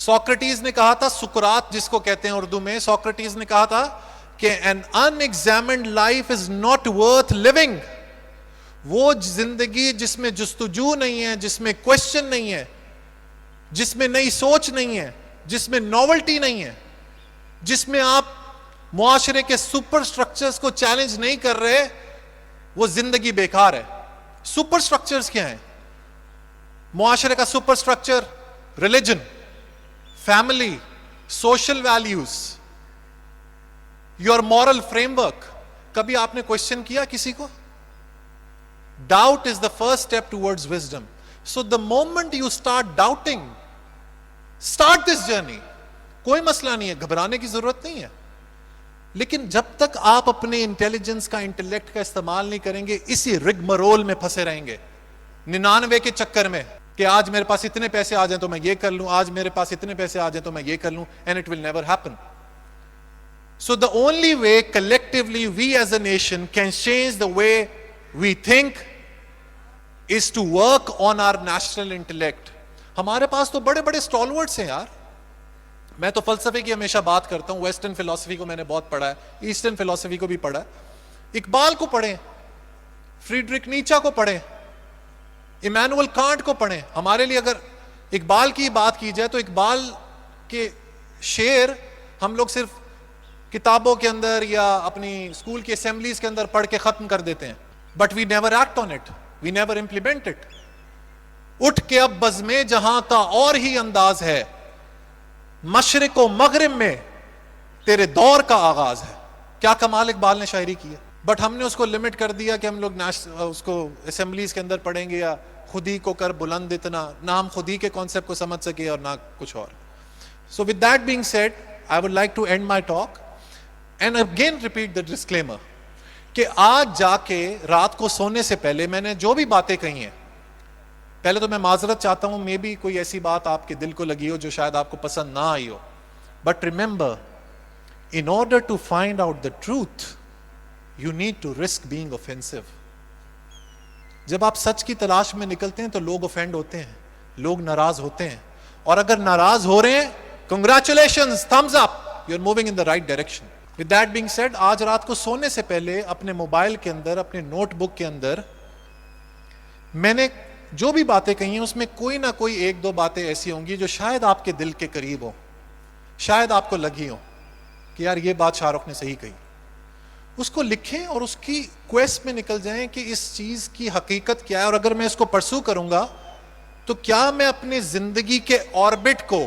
Socrates نے کہا تھا, سکرات جس کو کہتے ہیں اردو میں, سوکریٹیز نے کہا تھا کہ an unexamined life is not worth living. وہ زندگی جس میں جستجو نہیں ہے, جس میں کوشچن نہیں ہے, جس میں نئی سوچ نہیں ہے, جس میں نوولٹی نہیں ہے, جس میں آپ معاشرے کے سپر سٹرکچرز کو چیلنج نہیں کر رہے, وہ زندگی بیکار ہے. سپر سٹرکچرز کیا ہیں؟ معاشرے کا super structure religion, family, social values, your moral frame work. کبھی آپ نے کوشچن کیا کسی کو؟ Doubt is the first step towards wisdom. So the moment you start doubting, start this journey. کوئی مسئلہ نہیں ہے, گھبرانے کی ضرورت نہیں ہے, لیکن جب تک آپ اپنے انٹیلیجنس کا, انٹلیکٹ کا استعمال نہیں کریں گے, اسی رگمرول میں پھنسے رہیں گے, 99 کے چکر میں کہ آج میرے پاس اتنے پیسے آ جائیں تو میں یہ کر لوں, آج میرے پاس اتنے پیسے آ جائیں تو میں یہ کر لوں, and it will never happen. So the only way collectively we as a nation can change the way we think is to work on our national intellect. ہمارے پاس تو بڑے بڑے stalwarts ہیں یار. میں تو فلسفے کی ہمیشہ بات کرتا ہوں, ویسٹرن فلسفی کو میں نے بہت پڑھا ہے, ایسٹرن فلسفی کو بھی پڑھا ہے. اقبال کو پڑھیں, فریڈرک نیچا کو پڑھیں, ایمینول کانٹ کو پڑھیں. ہمارے لیے اگر اقبال کی بات کی جائے تو اقبال کے شعر ہم لوگ صرف کتابوں کے اندر یا اپنی اسکول کی اسمبلیز کے اندر پڑھ کے ختم کر دیتے ہیں, but we never act on it, we never implement it. اٹھ کے اب بزمیں جہاں کا اور ہی انداز ہے, مشرق و مغرب میں تیرے دور کا آغاز ہے. کیا کمال اقبال نے شاعری کی ہے, بٹ ہم نے اس کو لمٹ کر دیا کہ ہم لوگ اس کو اسمبلیز کے اندر پڑھیں گے, یا خودی کو کر بلند اتنا, نہ ہم خودی کے کانسیپٹ کو سمجھ سکے اور نہ کچھ اور. So with that being said, I would like to end my talk and again repeat the disclaimer کہ آج جا کے رات کو سونے سے پہلے میں نے جو بھی باتیں کہی ہیں, پہلے تو میں معذرت چاہتا ہوں, مے بی کوئی ایسی بات آپ کے دل کو لگی ہو جو شاید آپ کو پسند نہ آئی ہو, but remember, in order to find out the truth you need to risk being offensive. جب آپ سچ کی تلاش میں نکلتے ہیں تو لوگ offend ہوتے ہیں, لوگ ناراض ہوتے ہیں, اور اگر ناراض ہو رہے ہیں, congratulations, thumbs up, you're moving in the right direction. With that being said, آج رات کو سونے سے پہلے اپنے موبائل کے اندر, اپنے نوٹ بک کے اندر میں نے جو بھی باتیں کہی ہیں اس میں کوئی نہ کوئی ایک دو باتیں ایسی ہوں گی جو شاید آپ کے دل کے قریب ہوں, شاید آپ کو لگی ہوں کہ یار یہ بات شاہ رخ نے صحیح کہی. اس کو لکھیں اور اس کی کویسٹ میں نکل جائیں کہ اس چیز کی حقیقت کیا ہے, اور اگر میں اس کو پرسو کروں گا تو کیا میں اپنی زندگی کے آربٹ کو